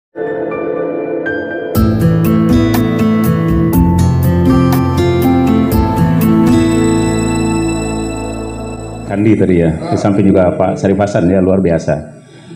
Kandi tadi ya, di samping juga Pak Syarif Hasan ya, luar biasa.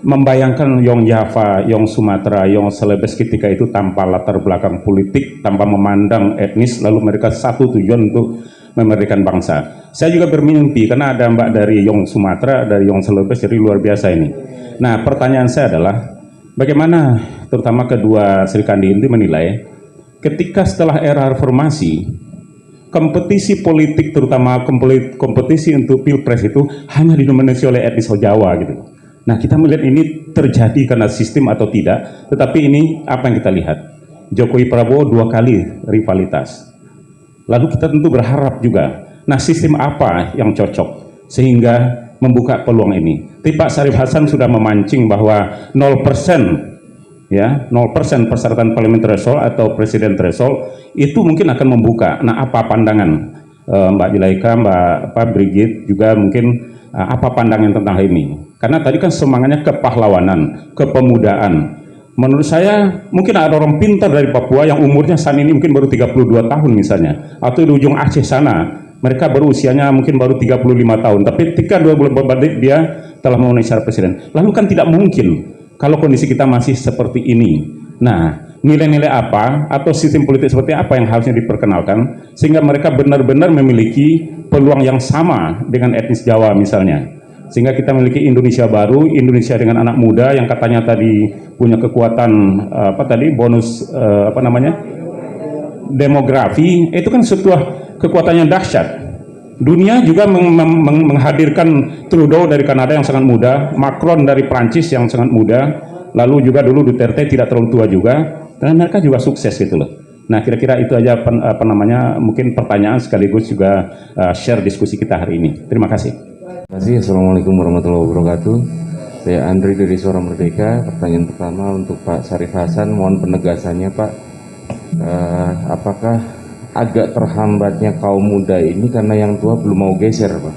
Membayangkan Yong Java, Yong Sumatera, Yong Celebes ketika itu tanpa latar belakang politik, tanpa memandang etnis, lalu mereka satu tujuan untuk memerdekakan bangsa. Saya juga bermimpi karena ada Mbak dari Yong Sumatera, dari Yong Celebes, jadi luar biasa ini. Nah, pertanyaan saya adalah bagaimana terutama kedua Sri Kandi ini menilai ketika setelah era reformasi kompetisi politik, terutama kompetisi untuk pilpres itu hanya didominasi oleh etnis Jawa gitu. Nah, kita melihat ini terjadi karena sistem atau tidak, tetapi ini apa yang kita lihat? Jokowi Prabowo 2 kali rivalitas. Lalu kita tentu berharap juga, nah sistem apa yang cocok sehingga membuka peluang ini. Tapi Pak Syarif Hasan sudah memancing bahwa 0% ya, 0% persyaratan parliamentary threshold atau presiden threshold itu mungkin akan membuka. Nah, apa pandangan Mbak Julaika, Mbak Brigit juga mungkin apa pandangan tentang hal ini? Karena tadi kan semangatnya kepahlawanan, kepemudaan. Menurut saya mungkin ada orang pintar dari Papua yang umurnya saat ini mungkin baru 32 tahun misalnya, atau di ujung Aceh sana mereka baru usianya mungkin baru 35 tahun, tapi ketika 2 bulan berbanding dia telah memenuhi syarat presiden. Lalu kan tidak mungkin kalau kondisi kita masih seperti ini. Nah, nilai-nilai apa atau sistem politik seperti apa yang harusnya diperkenalkan sehingga mereka benar-benar memiliki peluang yang sama dengan etnis Jawa misalnya, sehingga kita memiliki Indonesia baru, Indonesia dengan anak muda yang katanya tadi punya kekuatan bonus demografi. Itu kan sebuah kekuatan yang dahsyat. Dunia juga menghadirkan Trudeau dari Kanada yang sangat muda, Macron dari Prancis yang sangat muda, lalu juga dulu Duterte tidak terlalu tua juga, dan mereka juga sukses gitu loh. Nah, kira-kira itu aja mungkin pertanyaan sekaligus juga share diskusi kita hari ini. Terima kasih. Terima kasih. Assalamualaikum warahmatullahi wabarakatuh. Saya Andri dari Suara Merdeka. Pertanyaan pertama untuk Pak Syarif Hasan, mohon penegasannya Pak. Apakah agak terhambatnya kaum muda ini karena yang tua belum mau geser Pak?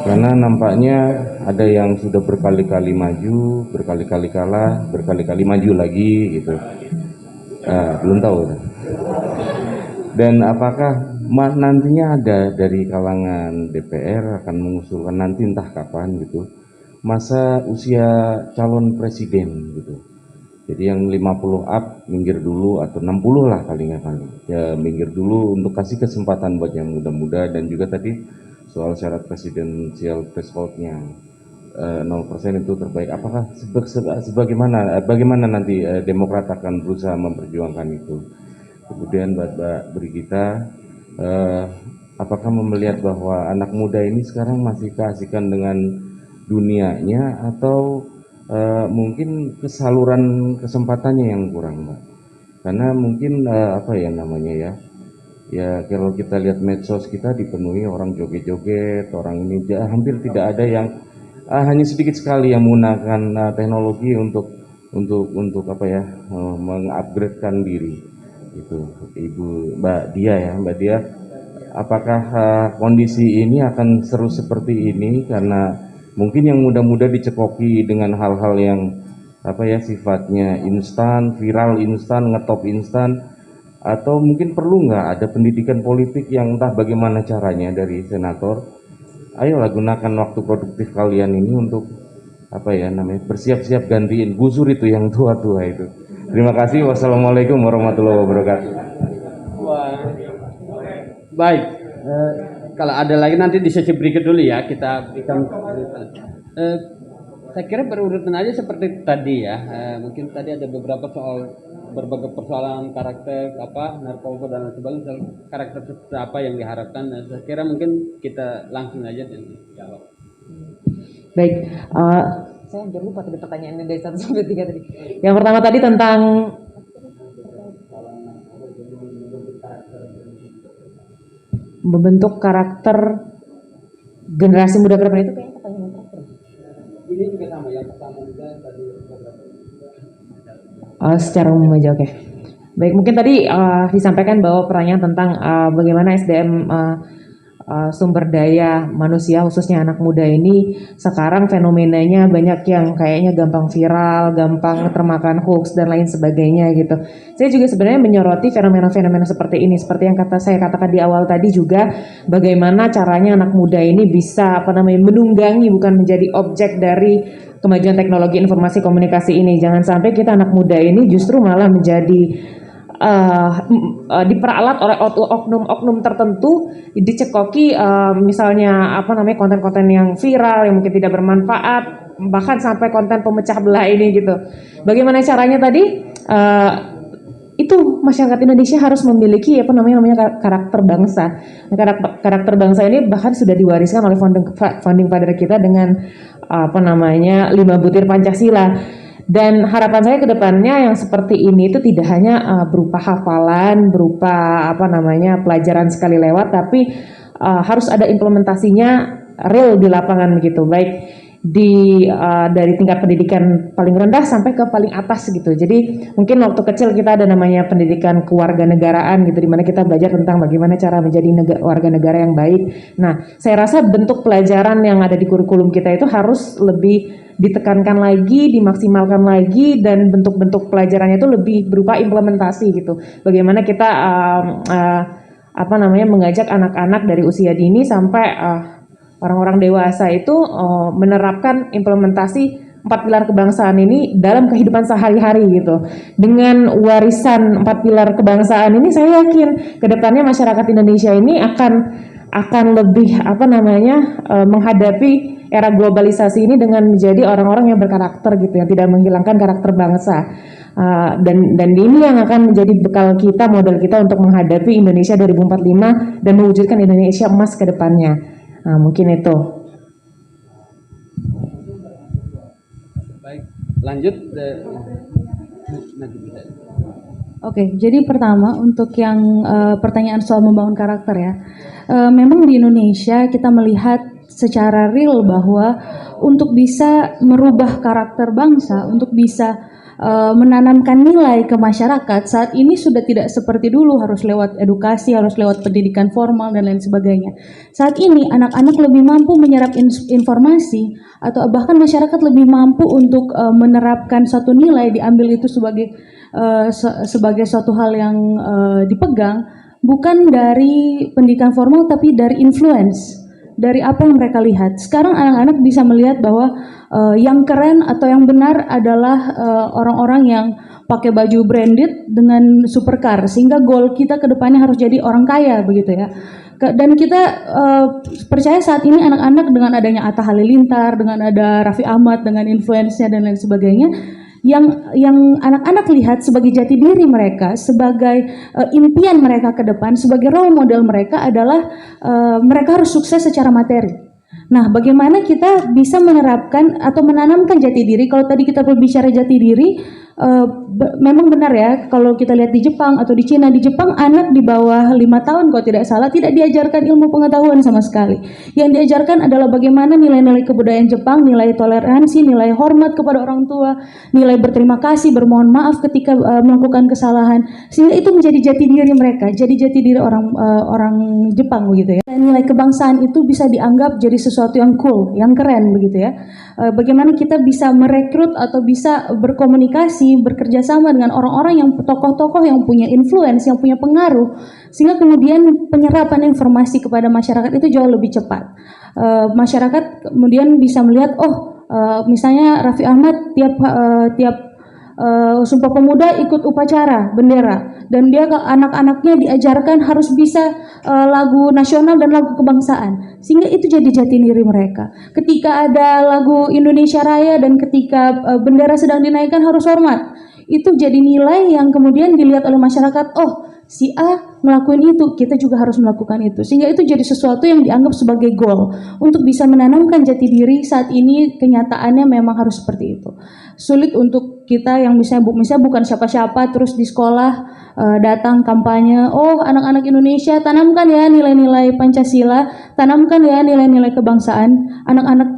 Karena nampaknya ada yang sudah berkali-kali maju, berkali-kali kalah, berkali-kali maju lagi gitu. Belum tahu. Dan apakah nantinya ada dari kalangan DPR akan mengusulkan nanti entah kapan gitu masa usia calon presiden gitu. Jadi yang 50 up minggir dulu atau 60 lah paling ya minggir dulu untuk kasih kesempatan buat yang muda-muda. Dan juga tadi soal syarat presidensial thresholdnya 0% itu terbaik. Apakah bagaimana nanti Demokrat akan berusaha memperjuangkan itu? Kemudian Mbak Brigita, apakah melihat bahwa anak muda ini sekarang masih keasikan dengan dunianya atau mungkin kesaluran kesempatannya yang kurang, Mbak? Karena mungkin ya kalau kita lihat medsos kita dipenuhi orang joget-joget, orang ini hampir tidak ada yang hanya sedikit sekali yang menggunakan teknologi untuk mengupgradekan diri. Itu Mbak Dia, apakah kondisi ini akan seru seperti ini karena mungkin yang muda-muda dicekoki dengan hal-hal yang sifatnya instan, viral instan, ngetop instan, atau mungkin perlu nggak ada pendidikan politik yang entah bagaimana caranya dari senator? Ayolah gunakan waktu produktif kalian ini untuk bersiap-siap gantiin gusur itu yang tua-tua itu. Terima kasih. Wassalamualaikum warahmatullahi wabarakatuh. Baik, kalau ada lagi nanti di sesi berikut dulu ya kita berikan. Saya kira berurutan aja seperti tadi ya. Mungkin tadi ada beberapa berbagai persoalan karakter narkoba dan sebagainya, karakter seperti apa yang diharapkan. Saya kira mungkin kita langsung aja dan jawab. Baik, saya hampir lupa tadi pertanyaannya dari 1 sampai 3 tadi. Yang pertama tadi tentang membentuk karakter generasi muda ke depan itu kayaknya pertanyaan terakhir. Ini juga sama yang pertama juga tadi. Secara umum aja, oke. Baik, mungkin tadi disampaikan bahwa pertanyaan tentang bagaimana SDM sumber daya manusia khususnya anak muda ini sekarang fenomenanya banyak yang kayaknya gampang viral, gampang termakan hoax dan lain sebagainya gitu. Saya juga sebenarnya menyoroti fenomena-fenomena seperti ini, seperti yang saya katakan di awal tadi juga, bagaimana caranya anak muda ini bisa menunggangi bukan menjadi objek dari kemajuan teknologi informasi komunikasi ini. Jangan sampai kita anak muda ini justru malah menjadi diperalat oleh oknum-oknum tertentu, dicekoki misalnya konten-konten yang viral yang mungkin tidak bermanfaat, bahkan sampai konten pemecah belah ini gitu. Bagaimana caranya tadi? Itu masyarakat Indonesia harus memiliki karakter bangsa. Nah, karakter bangsa ini bahkan sudah diwariskan oleh founding father kita dengan 5 butir Pancasila. Dan harapan saya ke depannya yang seperti ini itu tidak hanya berupa hafalan, berupa pelajaran sekali lewat, tapi harus ada implementasinya real di lapangan begitu, baik dari tingkat pendidikan paling rendah sampai ke paling atas gitu. Jadi mungkin waktu kecil kita ada namanya pendidikan kewarganegaraan gitu, di mana kita belajar tentang bagaimana cara menjadi warga negara yang baik. Nah, saya rasa bentuk pelajaran yang ada di kurikulum kita itu harus lebih ditekankan lagi, dimaksimalkan lagi, dan bentuk-bentuk pelajarannya itu lebih berupa implementasi gitu. Bagaimana kita mengajak anak-anak dari usia dini sampai orang-orang dewasa itu menerapkan implementasi 4 pilar kebangsaan ini dalam kehidupan sehari-hari gitu. Dengan warisan 4 pilar kebangsaan ini, saya yakin ke depannya masyarakat Indonesia ini akan lebih menghadapi era globalisasi ini dengan menjadi orang-orang yang berkarakter gitu, yang tidak menghilangkan karakter bangsa. Dan ini yang akan menjadi bekal kita, modal kita untuk menghadapi Indonesia 2045 dan mewujudkan Indonesia emas ke depannya. Mungkin itu. Baik, lanjut. Oke, jadi pertama untuk yang pertanyaan soal membangun karakter ya, memang di Indonesia kita melihat secara real bahwa untuk bisa merubah karakter bangsa, untuk bisa menanamkan nilai ke masyarakat saat ini sudah tidak seperti dulu, harus lewat edukasi, harus lewat pendidikan formal dan lain sebagainya. Saat ini anak-anak lebih mampu menyerap informasi, atau bahkan masyarakat lebih mampu untuk menerapkan suatu nilai, diambil itu sebagai suatu hal yang dipegang bukan dari pendidikan formal tapi dari influence, dari apa yang mereka lihat. Sekarang anak-anak bisa melihat bahwa yang keren atau yang benar adalah orang-orang yang pakai baju branded dengan supercar, sehingga goal kita ke depannya harus jadi orang kaya begitu ya. Dan kita percaya saat ini anak-anak dengan adanya Atta Halilintar, dengan ada Raffi Ahmad, dengan influence-nya dan lain sebagainya, yang anak-anak lihat sebagai jati diri mereka, sebagai impian mereka ke depan, sebagai role model mereka adalah mereka harus sukses secara materi. Nah, bagaimana kita bisa menerapkan atau menanamkan jati diri? Kalau tadi kita berbicara jati diri, memang benar ya, kalau kita lihat di Jepang atau di Cina, di Jepang anak di bawah 5 tahun kalau tidak salah tidak diajarkan ilmu pengetahuan sama sekali. Yang diajarkan adalah bagaimana nilai-nilai kebudayaan Jepang, nilai toleransi, nilai hormat kepada orang tua, nilai berterima kasih, bermohon maaf ketika melakukan kesalahan, sehingga itu menjadi jati diri mereka, jadi jati diri orang Jepang begitu ya. Dan nilai kebangsaan itu bisa dianggap jadi sesuatu yang cool, yang keren begitu ya. Bagaimana kita bisa merekrut atau bisa berkomunikasi, bekerja sama dengan orang-orang yang tokoh-tokoh yang punya influence, yang punya pengaruh, sehingga kemudian penyerapan informasi kepada masyarakat itu jauh lebih cepat. Masyarakat kemudian bisa melihat, misalnya Raffi Ahmad tiap Sumpah Pemuda ikut upacara bendera, dan dia ke anak-anaknya diajarkan harus bisa lagu nasional dan lagu kebangsaan, sehingga itu jadi jati diri mereka. Ketika ada lagu Indonesia Raya dan ketika bendera sedang dinaikkan harus hormat, itu jadi nilai yang kemudian dilihat oleh masyarakat. Oh, si A ngelakuin itu, kita juga harus melakukan itu, sehingga itu jadi sesuatu yang dianggap sebagai goal untuk bisa menanamkan jati diri. Saat ini kenyataannya memang harus seperti itu. Sulit untuk kita yang misalnya bukan siapa-siapa terus di sekolah datang kampanye, anak-anak Indonesia tanamkan ya nilai-nilai Pancasila, tanamkan ya nilai-nilai kebangsaan. Anak-anak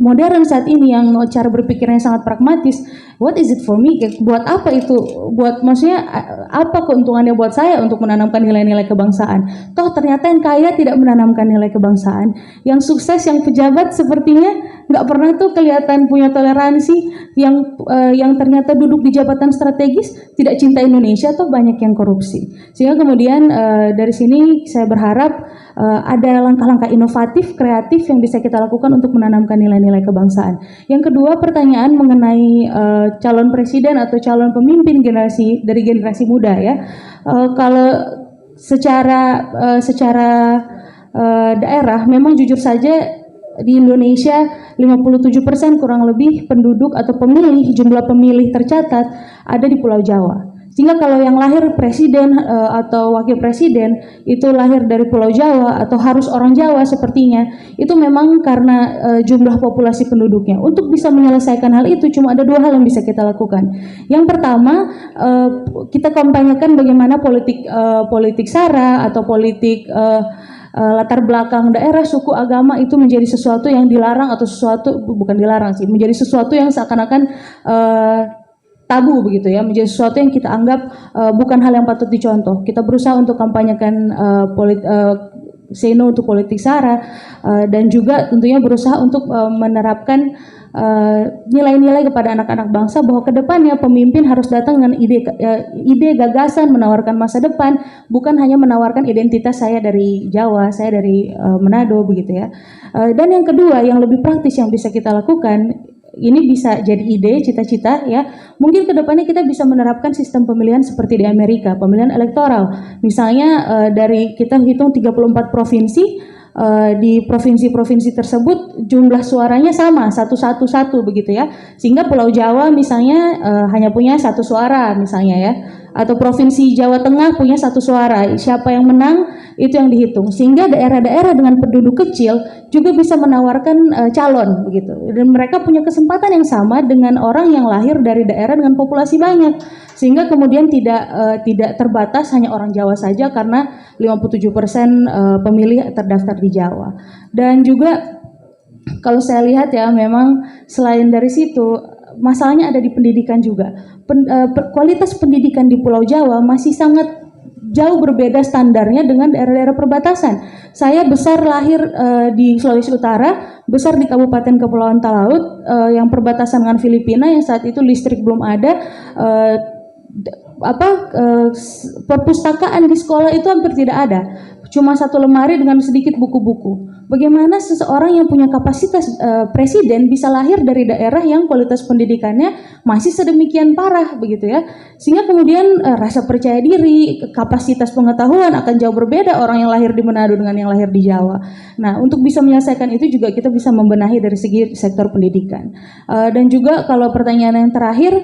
modern saat ini yang cara berpikirnya sangat pragmatis, what is it for me? Buat apa itu? Buat maksudnya apa keuntungannya buat saya untuk menanamkan nilai-nilai kebangsaan? Toh ternyata yang kaya tidak menanamkan nilai kebangsaan, yang sukses, yang pejabat sepertinya nggak pernah tuh kelihatan punya toleransi, yang ternyata duduk di jabatan strategis tidak cinta Indonesia, toh banyak yang korupsi. Sehingga kemudian dari sini saya berharap ada langkah-langkah inovatif, kreatif yang bisa kita lakukan untuk menanamkan nilai-nilai kebangsaan. Yang kedua, pertanyaan mengenai calon presiden atau calon pemimpin dari generasi muda ya. Kalau secara daerah memang jujur saja di Indonesia 57% kurang lebih penduduk atau jumlah pemilih tercatat ada di Pulau Jawa. Sehingga kalau yang lahir presiden atau wakil presiden itu lahir dari Pulau Jawa atau harus orang Jawa sepertinya, itu memang karena jumlah populasi penduduknya. Untuk bisa menyelesaikan hal itu cuma ada dua hal yang bisa kita lakukan. Yang pertama, kita kampanyekan bagaimana politik sara atau politik latar belakang daerah, suku, agama itu menjadi sesuatu yang dilarang atau bukan dilarang sih, menjadi sesuatu yang seakan-akan tabu begitu ya, menjadi sesuatu yang kita anggap bukan hal yang patut dicontoh. Kita berusaha untuk kampanyekan say no untuk politik sara dan juga tentunya berusaha untuk menerapkan nilai-nilai kepada anak-anak bangsa bahwa kedepannya pemimpin harus datang dengan ide gagasan, menawarkan masa depan, bukan hanya menawarkan identitas saya dari Jawa, saya dari Manado begitu ya. Dan yang kedua yang lebih praktis yang bisa kita lakukan, ini bisa jadi ide, cita-cita ya. Mungkin kedepannya kita bisa menerapkan sistem pemilihan seperti di Amerika, pemilihan elektoral. Misalnya dari kita hitung 34 provinsi, di provinsi-provinsi tersebut jumlah suaranya sama, satu begitu ya. Sehingga Pulau Jawa misalnya hanya punya 1 suara misalnya ya. Atau Provinsi Jawa Tengah punya 1 suara. Siapa yang menang itu yang dihitung. Sehingga daerah-daerah dengan penduduk kecil juga bisa menawarkan calon begitu. Dan mereka punya kesempatan yang sama dengan orang yang lahir dari daerah dengan populasi banyak. Sehingga kemudian tidak terbatas hanya orang Jawa saja karena 57% pemilih terdaftar di Jawa. Dan juga kalau saya lihat ya memang selain dari situ masalahnya ada di pendidikan juga. Kualitas pendidikan di Pulau Jawa masih sangat jauh berbeda standarnya dengan daerah-daerah perbatasan. Saya lahir di Sulawesi Utara, besar di Kabupaten Kepulauan Talaut yang perbatasan dengan Filipina yang saat itu listrik belum ada. Perpustakaan di sekolah itu hampir tidak ada, cuma 1 lemari dengan sedikit buku-buku. Bagaimana seseorang yang punya kapasitas presiden bisa lahir dari daerah yang kualitas pendidikannya masih sedemikian parah begitu ya, sehingga kemudian rasa percaya diri, kapasitas pengetahuan akan jauh berbeda orang yang lahir di Manado dengan yang lahir di Jawa. Nah, untuk bisa menyelesaikan itu juga kita bisa membenahi dari segi sektor pendidikan. Dan juga kalau pertanyaan yang terakhir,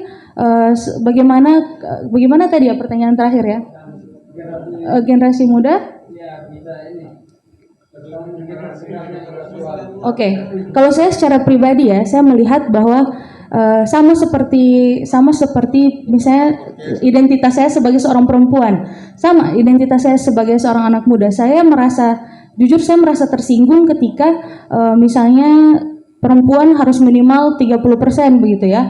bagaimana tadi ya pertanyaan terakhir ya, generasi muda. Oke, kalau saya secara pribadi ya, saya melihat bahwa sama seperti misalnya identitas saya sebagai seorang perempuan, sama identitas saya sebagai seorang anak muda. Saya merasa tersinggung ketika misalnya perempuan harus minimal 30% begitu ya,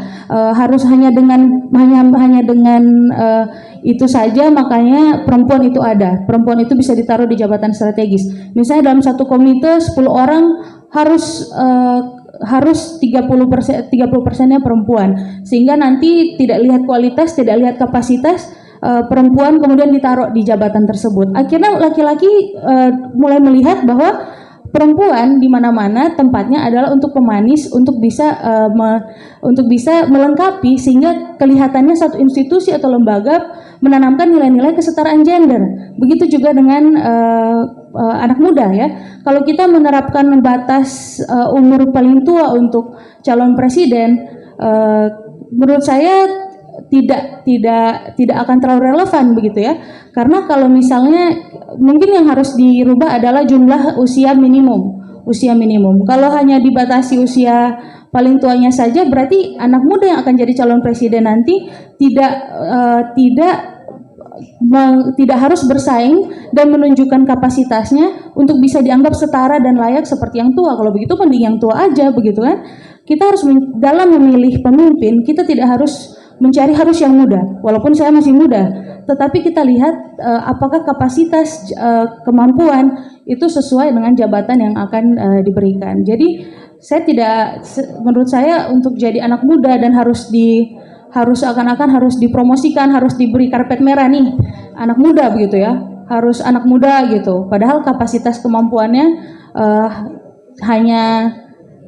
harus hanya dengan itu saja makanya perempuan itu ada, perempuan itu bisa ditaruh di jabatan strategis. Misalnya dalam satu komite 10 orang harus 30%-nya perempuan, sehingga nanti tidak lihat kualitas, tidak lihat kapasitas perempuan kemudian ditaruh di jabatan tersebut. Akhirnya laki-laki mulai melihat bahwa perempuan di mana-mana tempatnya adalah untuk pemanis, untuk bisa melengkapi sehingga kelihatannya satu institusi atau lembaga menanamkan nilai-nilai kesetaraan gender. Begitu juga dengan anak muda ya. Kalau kita menerapkan batas umur paling tua untuk calon presiden, menurut saya tidak akan terlalu relevan begitu ya. Karena kalau misalnya mungkin yang harus dirubah adalah jumlah usia minimum. Kalau hanya dibatasi usia paling tuanya saja, berarti anak muda yang akan jadi calon presiden nanti tidak tidak harus bersaing dan menunjukkan kapasitasnya untuk bisa dianggap setara dan layak seperti yang tua. Kalau begitu mending yang tua aja, begitu kan? Kita harus dalam memilih pemimpin, kita tidak harus mencari harus yang muda, walaupun saya masih muda, tetapi kita lihat apakah kapasitas kemampuan itu sesuai dengan jabatan yang akan diberikan. Jadi saya tidak, menurut saya untuk jadi anak muda dan harus seakan-akan harus dipromosikan, harus diberi karpet merah nih, anak muda begitu ya, harus anak muda gitu. Padahal kapasitas kemampuannya hanya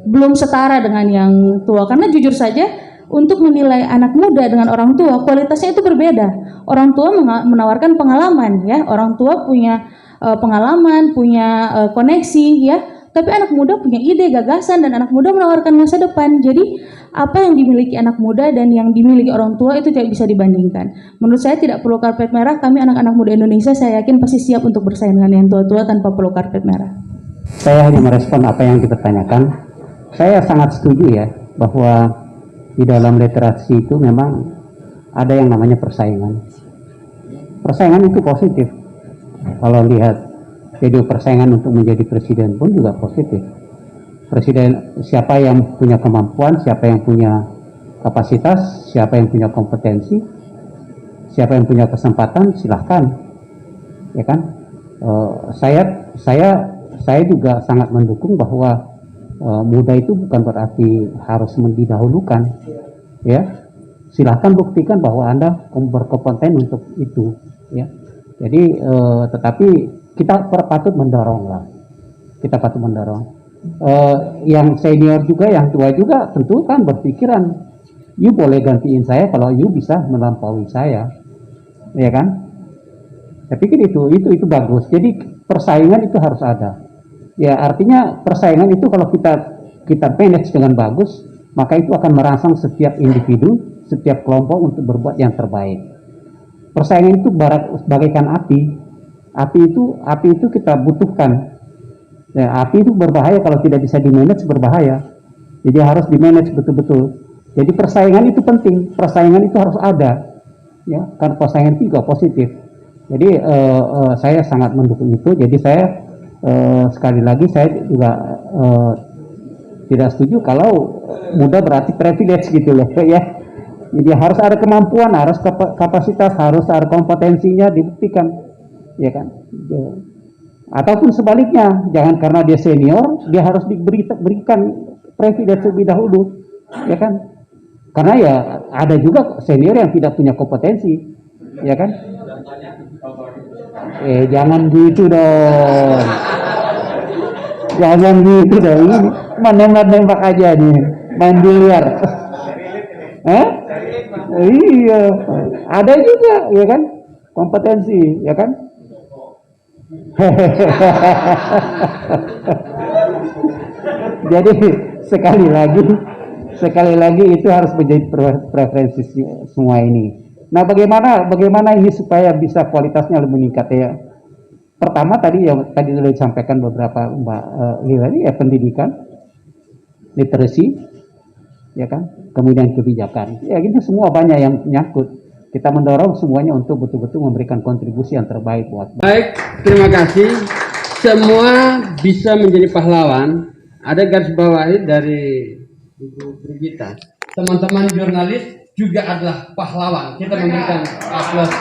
belum setara dengan yang tua. Karena jujur saja untuk menilai anak muda dengan orang tua kualitasnya itu berbeda. Orang tua menawarkan pengalaman ya, orang tua punya pengalaman, punya koneksi ya. Tapi anak muda punya ide, gagasan, dan anak muda menawarkan masa depan. Jadi apa yang dimiliki anak muda dan yang dimiliki orang tua itu tidak bisa dibandingkan. Menurut saya tidak perlu karpet merah. Kami anak-anak muda Indonesia saya yakin pasti siap untuk bersaing dengan yang tua-tua tanpa perlu karpet merah. Saya hanya merespon apa yang dipertanyakan. Saya sangat setuju ya bahwa di dalam literasi itu memang ada yang namanya persaingan. Persaingan itu positif. Kalau lihat jadi persaingan untuk menjadi presiden pun juga positif. Presiden, siapa yang punya kemampuan, siapa yang punya kapasitas, siapa yang punya kompetensi, siapa yang punya kesempatan, silahkan, ya kan? Saya juga sangat mendukung bahwa muda itu bukan berarti harus mendahulukan, ya. Silahkan buktikan bahwa Anda berkompeten untuk itu, ya. Jadi, tetapi kita patut mendorong lah. Kita patut mendorong. Yang senior juga, yang tua juga, tentu kan berpikiran, you boleh gantiin saya kalau you bisa melampaui saya, ya kan? Saya pikir itu bagus. Jadi persaingan itu harus ada. Ya artinya persaingan itu kalau kita manage dengan bagus, maka itu akan merangsang setiap individu, setiap kelompok untuk berbuat yang terbaik. Persaingan itu bagaikan api. Api itu kita butuhkan. Ya, api itu berbahaya kalau tidak bisa dimanage, berbahaya. Jadi harus dimanage betul-betul. Jadi persaingan itu penting. Persaingan itu harus ada. Ya, kan persaingan itu juga positif. Jadi saya sangat mendukung itu. Jadi saya sekali lagi saya juga tidak setuju kalau muda berarti privilege gitu loh ya. Jadi harus ada kemampuan, harus kapasitas, harus ada kompetensinya dibuktikan, ya kan? Ataupun sebaliknya, jangan karena dia senior dia harus diberikan privilege lebih dahulu, ya kan? Karena ya ada juga senior yang tidak punya kompetensi, ya kan? Jangan gitu dong. Jangan gitu dong. Ini nembak aja nih. Main biliar. Iya. Ada juga, ya kan? Kompetensi, ya kan? Jadi sekali lagi itu harus menjadi preferensi semua ini. Nah, bagaimana ini supaya bisa kualitasnya lebih meningkat ya? Pertama tadi sudah disampaikan beberapa Mbak Lila ya, pendidikan, literasi, ya kan? Kemudian kebijakan. Ya, ini semua banyak yang nyangkut. Kita mendorong semuanya untuk betul-betul memberikan kontribusi yang terbaik buat. Baik, terima kasih. Semua bisa menjadi pahlawan. Ada garis bawahi dari Ibu Brigita. Teman-teman jurnalis juga adalah pahlawan. Kita memberikan aplaus.